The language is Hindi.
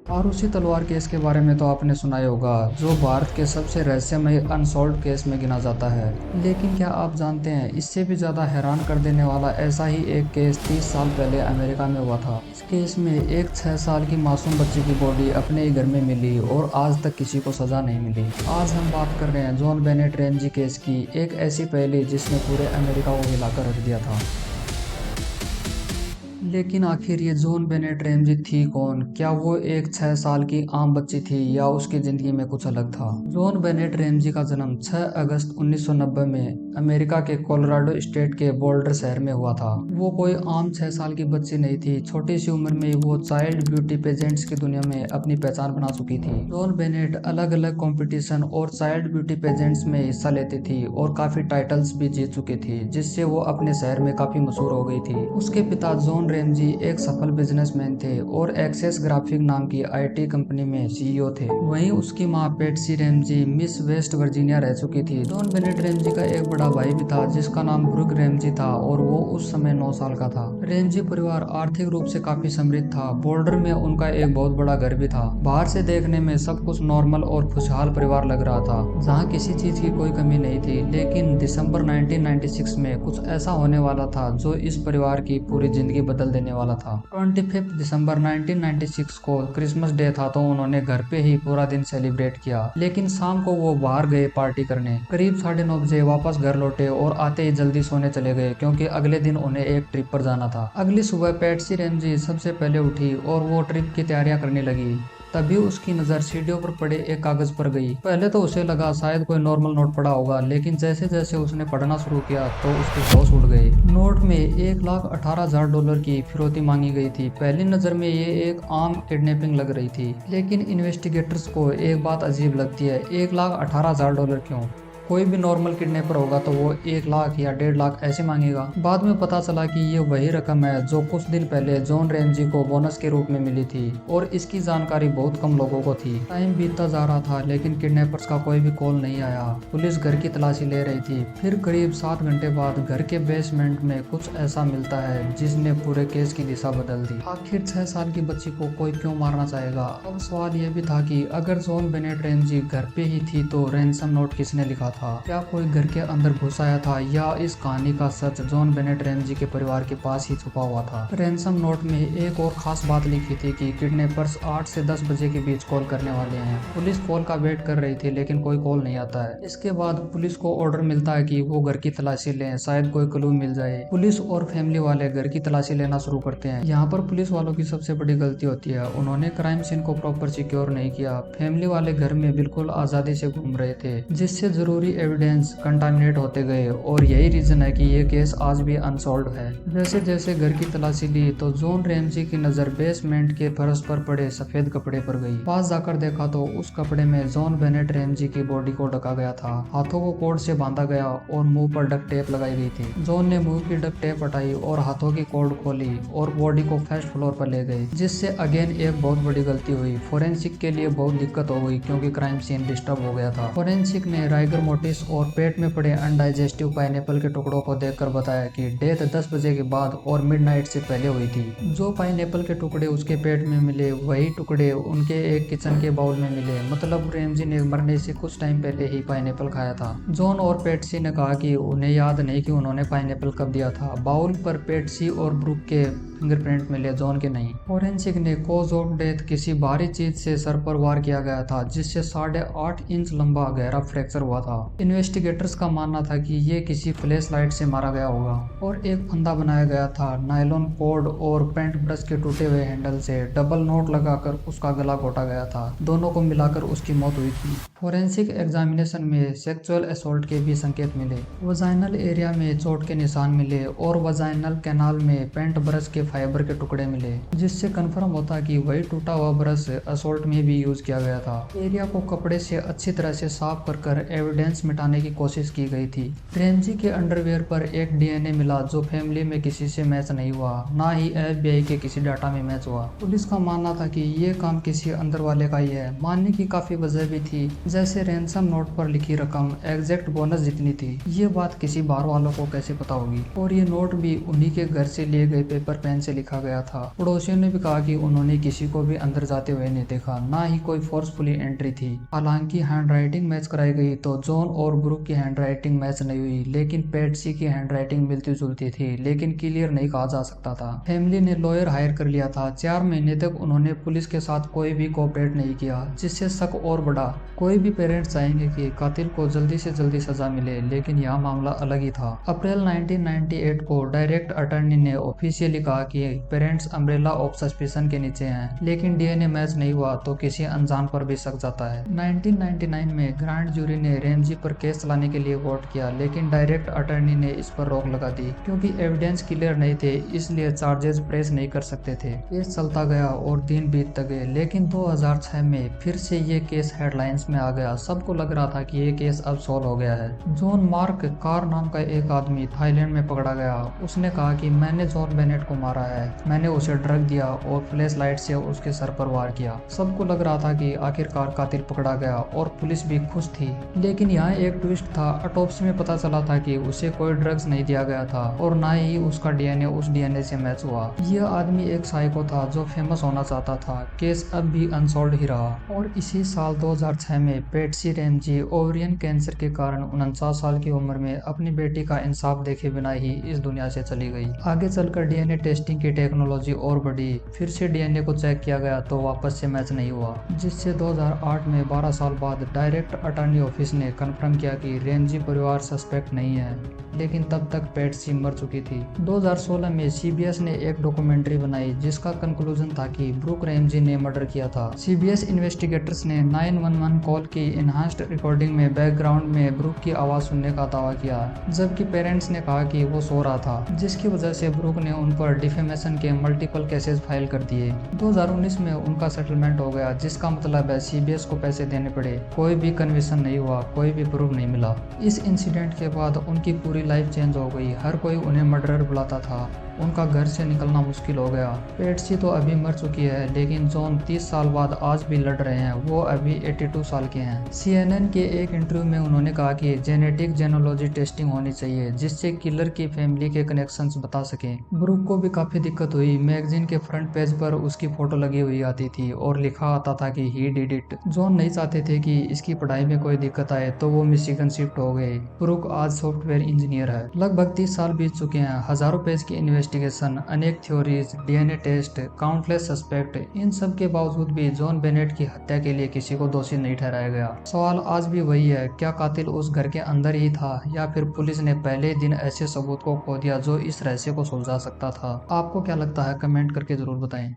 आरुषि तलवार केस के बारे में तो आपने सुना ही होगा, जो भारत के सबसे रहस्यमय अनसॉल्व्ड केस में गिना जाता है। लेकिन क्या आप जानते हैं, इससे भी ज्यादा हैरान कर देने वाला ऐसा ही एक केस 30 साल पहले अमेरिका में हुआ था। इस केस में एक 6 साल की मासूम बच्ची की बॉडी अपने ही घर में मिली और आज तक किसी को सजा नहीं मिली। आज हम बात कर रहे हैं जॉन बेनेट रैमजी केस की, एक ऐसी पहेली जिसने पूरे अमेरिका को हिलाकर रख दिया था। लेकिन आखिर ये जॉन बेनेट रैमजी थी कौन? क्या वो एक 6 साल की आम बच्ची थी या उसकी जिंदगी में कुछ अलग था? जॉन बेनेट रैमजी का जन्म 6 अगस्त 1990 में अमेरिका के कोलोराडो स्टेट के बोल्डर शहर में हुआ था। वो कोई आम 6 साल की बच्ची नहीं थी। छोटी सी उम्र में वो चाइल्ड ब्यूटी पेजेंट्स की दुनिया में अपनी पहचान बना चुकी थी। जॉन बेनेट अलग अलग कंपटीशन और चाइल्ड ब्यूटी पेजेंट्स में हिस्सा लेती थी और काफी टाइटल्स भी जीत चुकी थी, जिससे वो अपने शहर में काफी मशहूर हो गई थी। उसके पिता जॉन रैमजी एक सफल बिजनेसमैन थे और एक्सेस ग्राफिक नाम की आईटी कंपनी में सीईओ थे। वहीं उसकी मां पेट्सी रैमजी मिस वेस्ट वर्जीनिया रह चुकी थी। जॉन बेनेट रैमजी का एक बड़ा भाई भी था जिसका नाम ब्रुक रैमजी था और वो उस समय 9 साल का था। रैमजी परिवार आर्थिक रूप से काफी समृद्ध था। बोल्डर में उनका एक बहुत बड़ा घर भी था। बाहर से देखने में सब कुछ नॉर्मल और खुशहाल परिवार लग रहा था, जहाँ किसी चीज की कोई कमी नहीं थी। लेकिन दिसंबर 1996 में कुछ ऐसा होने वाला था जो इस परिवार की पूरी जिंदगी बदल देने वाला था। 25 दिसंबर 1996 को क्रिसमस डे था, तो उन्होंने घर पे ही पूरा दिन सेलिब्रेट किया। लेकिन शाम को वो बाहर गए पार्टी करने। करीब 9:30 बजे वापस घर लौटे और आते ही जल्दी सोने चले गए, क्योंकि अगले दिन उन्हें एक ट्रिप पर जाना था। अगली सुबह पेट्सी रैमजी सबसे पहले उठी और वो ट्रिप की तैयारियां करने लगी। तभी उसकी नज़र सीढ़ियों पर पड़े एक कागज पर गई। पहले तो उसे लगा शायद कोई नॉर्मल नोट पड़ा होगा, लेकिन जैसे जैसे उसने पढ़ना शुरू किया तो उसके होश उड़ गए। नोट में $1,18,000 की फिरौती मांगी गई थी। पहली नज़र में ये एक आम किडनैपिंग लग रही थी, लेकिन इन्वेस्टिगेटर्स को एक बात अजीब लगती है। $1,18,000 क्यों? कोई भी नॉर्मल किडनैपर होगा तो वो 1 लाख या 1.5 लाख ऐसे मांगेगा। बाद में पता चला कि ये वही रकम है जो कुछ दिन पहले जॉन रैमजी को बोनस के रूप में मिली थी, और इसकी जानकारी बहुत कम लोगों को थी। टाइम बीतता जा रहा था, लेकिन किडनैपर्स का कोई भी कॉल नहीं आया। पुलिस घर की तलाशी ले रही थी। फिर करीब 7 घंटे बाद घर के बेसमेंट में कुछ ऐसा मिलता है जिसने पूरे केस की दिशा बदल दी। आखिर 6 साल की बच्ची को कोई क्यों मारना चाहेगा? अब सवाल यह भी था कि अगर जॉन बेनेट रैमजी घर पे ही थी तो रैंसम नोट किसने लिखा था? क्या कोई घर के अंदर घुस आया था, या इस कहानी का सच जॉन बेनेट रैमजी के परिवार के पास ही छुपा हुआ था? रैंसम नोट में एक और खास बात लिखी थी कि किडनैपर्स 8 से 10 बजे के बीच कॉल करने वाले हैं। पुलिस कॉल का वेट कर रही थी, लेकिन कोई कॉल नहीं आता है। इसके बाद पुलिस को ऑर्डर मिलता है कि वो घर की तलाशी लें, शायद कोई क्लू मिल जाए। पुलिस और फैमिली वाले घर की तलाशी लेना शुरू करते हैं। यहाँ पर पुलिस वालों की सबसे बड़ी गलती होती है, उन्होंने क्राइम सीन को प्रॉपर सिक्योर नहीं किया। फैमिली वाले घर में बिल्कुल आजादी से घूम रहे थे, जिससे जरूरी एविडेंस कंटामिनेट होते गए, और यही रीजन है कि ये केस आज भी अनसॉल्व है। जैसे जैसे घर की तलाशी ली तो जॉन रैमजी की नजर बेसमेंट के फर्श पर पड़े सफेद कपड़े पर गई। पास जाकर देखा तो उस कपड़े में जॉन बेनेट रैमजी की बॉडी को ढका गया था। हाथों को कोड से बांधा गया और मुंह पर डक टेप लगाई गई थी। जॉन ने मुंह की डक टेप हटाई और हाथों की कोड खोली और बॉडी को फर्स्ट फ्लोर पर ले गए, जिससे अगेन एक बहुत बड़ी गलती हुई। फोरेंसिक के लिए बहुत दिक्कत हो गई, क्योंकि क्राइम सीन डिस्टर्ब हो गया था। फोरेंसिक ने राइगर मोटिस और पेट में पड़े अनडाइजेस्टिव पाइनएप्पल के टुकड़ों को देखकर बताया कि डेथ 10 बजे के बाद और मिडनाइट से पहले हुई थी। जो पाइनएप्पल के टुकड़े उसके पेट में मिले, वही टुकड़े उनके एक किचन के बाउल में मिले। मतलब रैमजी ने मरने से कुछ टाइम पहले ही पाइनएप्पल खाया था। जॉन और पेट्सी ने कहा कि उन्हें याद नहीं कि उन्होंने पाइनएप्पल कब दिया था। बाउल पर पेट्सी और ब्रुक के फिंगरप्रिंट मिले, जॉन के नहीं। फोरेंसिक ने कॉज ऑफ डेथ किसी भारी चीज से सर पर वार किया गया था, जिससे 8.5 इंच लंबा गहरा फ्रैक्चर हुआ था। इन्वेस्टिगेटर्स का मानना था कि ये किसी फ्लैश लाइट से मारा गया होगा, और एक फंदा बनाया गया था नायलॉन कोड और पेंट ब्रश के टूटे हुए हैंडल से। डबल नोट लगाकर उसका गला घोटा गया था। दोनों को मिलाकर उसकी मौत हुई थी। फोरेंसिक एग्जामिनेशन में सेक्सुअल असॉल्ट के भी संकेत मिले। वजाइनल एरिया में चोट के निशान मिले और वजाइनल कैनाल में पेंट ब्रश के फाइबर के टुकड़े मिले, जिससे कंफर्म होता कि वही टूटा हुआ ब्रश असॉल्ट में भी यूज किया गया था। एरिया को कपड़े से अच्छी तरह से साफ कर एविडेंस एविडेंस मिटाने की कोशिश की गई थी। रेमजी के अंडरवेयर पर एक डीएनए मिला जो फैमिली में किसी से मैच नहीं हुआ, ना ही एफबीआई के किसी डाटा में मैच हुआ। पुलिस का मानना था कि ये काम किसी अंदर वाले का ही है। मानने की काफी वजह भी थी, जैसे रैंसम नोट पर लिखी रकम एग्जैक्ट बोनस जितनी थी। ये बात किसी बाहर वालों को कैसे पता होगी? और ये नोट भी उन्हीं के घर से लिए गए पेपर पेन से लिखा गया था। पड़ोसियों ने भी कहा कि उन्होंने किसी को भी अंदर जाते हुए नहीं देखा, ना ही कोई फोर्सफुली एंट्री थी। हालांकि हैंडराइटिंग मैच कराई गई तो जॉन और ब्रूक की हैंडराइटिंग मैच नहीं हुई, लेकिन पेट्सी की हैंडराइटिंग मिलती जुलती थी, लेकिन क्लियर नहीं कहा जा सकता था। फैमिली ने लॉयर हायर कर लिया था। 4 महीने तक उन्होंने पुलिस के साथ कोई भी कोऑपरेट नहीं किया, जिससे शक और बढ़ा। कोई भी पेरेंट्स चाहेंगे कि कातिल को जल्दी से जल्दी सजा मिले, लेकिन यह मामला अलग ही था। अप्रैल 1998 को डायरेक्ट अटॉर्नी ने ऑफिशियली कहा कि पेरेंट्स अम्ब्रेला ऑफ सस्पिशन के नीचे हैं, लेकिन डीएनए मैच नहीं हुआ तो किसी अनजान पर भी शक जाता है। 1999 में ग्रांड जूरी ने रेमजी पर केस चलाने के लिए वोट किया, लेकिन डायरेक्ट अटॉर्नी ने इस पर रोक लगा दी क्योंकि एविडेंस क्लियर नहीं थे, इसलिए चार्जेस प्रेस नहीं कर सकते थे। केस चलता गया और दिन बीतते गए, लेकिन 2006 में फिर से ये केस हेडलाइंस में आ गया। सबको लग रहा था कि ये केस अब सॉल्व हो गया है। जॉन मार्क कार नाम का एक आदमी थाईलैंड में पकड़ा गया। उसने कहा कि मैंने जॉन बेनेट को मारा है, मैंने उसे ड्रग दिया और फ्लैश लाइट से उसके सर पर वार किया। सबको लग रहा था कि आखिरकार कातिल पकड़ा गया और पुलिस भी खुश थी, लेकिन यहाँ एक ट्विस्ट था। ऑटोप्सी में पता चला था कि उसे कोई ड्रग्स नहीं दिया गया था और ना ही उसका डीएनए उस डीएनए से मैच हुआ। यह आदमी एक साइको था जो फेमस होना चाहता था। केस अब भी अनसॉल्व ही रहा। और इसी साल 2006 में पेट्सी रेमजी ओवरियन कैंसर के कारण 49 साल की उम्र में अपनी बेटी का इंसाफ देखे बिना ही इस दुनिया से चली गई। आगे चलकर डीएनए टेस्टिंग की टेक्नोलॉजी और बढ़ी। फिर से डीएनए को चेक किया गया तो वापस से मैच नहीं हुआ, जिससे 2008 में 12 साल बाद डायरेक्ट अटॉर्नी ऑफिस ने कन्फर्म किया कि रेमजी परिवार सस्पेक्ट नहीं है, लेकिन तब तक पेट्सी मर चुकी थी। 2016 में सीबीएस ने एक डॉक्यूमेंट्री बनाई जिसका कंक्लूजन था कि ब्रूक रेमजी ने मर्डर किया था। सीबीएस इन्वेस्टिगेटर्स ने 911 कॉल की इनहांस्ड रिकॉर्डिंग में बैकग्राउंड में ब्रूक की आवाज सुनने का दावा किया, जबकि पेरेंट्स ने कहा कि वो सो रहा था, जिसकी वजह से ब्रूक ने उन पर डिफेमेशन के मल्टीपल केसेस फाइल कर दिए। 2019 में उनका सेटलमेंट हो गया, जिसका मतलब है सीबीएस को पैसे देने पड़े। कोई भी कन्विक्शन नहीं हुआ, कोई भी प्रूफ नहीं मिला। इस इंसिडेंट के बाद उनकी पूरी लाइफ चेंज हो गई। हर कोई उन्हें मर्डरर बुलाता था। उनका घर से निकलना मुश्किल हो गया। पेट्सी तो अभी मर चुकी है, लेकिन जॉन 30 साल बाद आज भी लड़ रहे हैं। वो अभी 82 साल के हैं। सीएनएन के एक इंटरव्यू में उन्होंने कहा कि जेनेटिक जेनोलॉजी टेस्टिंग होनी चाहिए, जिससे किलर की फैमिली के कनेक्शंस बता सकें। ब्रूक को भी काफी दिक्कत हुई। मैगजीन के फ्रंट पेज पर उसकी फोटो लगी हुई आती थी और लिखा आता था कि ही डिड इट। जॉन नहीं चाहते थे कि इसकी पढ़ाई में कोई दिक्कत आए, तो वो मिशिगन शिफ्ट हो गए। ब्रूक आज सॉफ्टवेयर इंजीनियर है। लगभग 30 साल बीत चुके हैं। हजारों पेज की इन्वेस्टिगेशन, अनेक theories, DNA test, countless suspect, इन सब के बावजूद भी जॉन बेनेट की हत्या के लिए किसी को दोषी नहीं ठहराया गया। सवाल आज भी वही है, क्या कातिल उस घर के अंदर ही था, या फिर पुलिस ने पहले दिन ऐसे सबूत को खो दिया जो इस रहस्य को सुलझा सकता था? आपको क्या लगता है? कमेंट करके जरूर बताएं।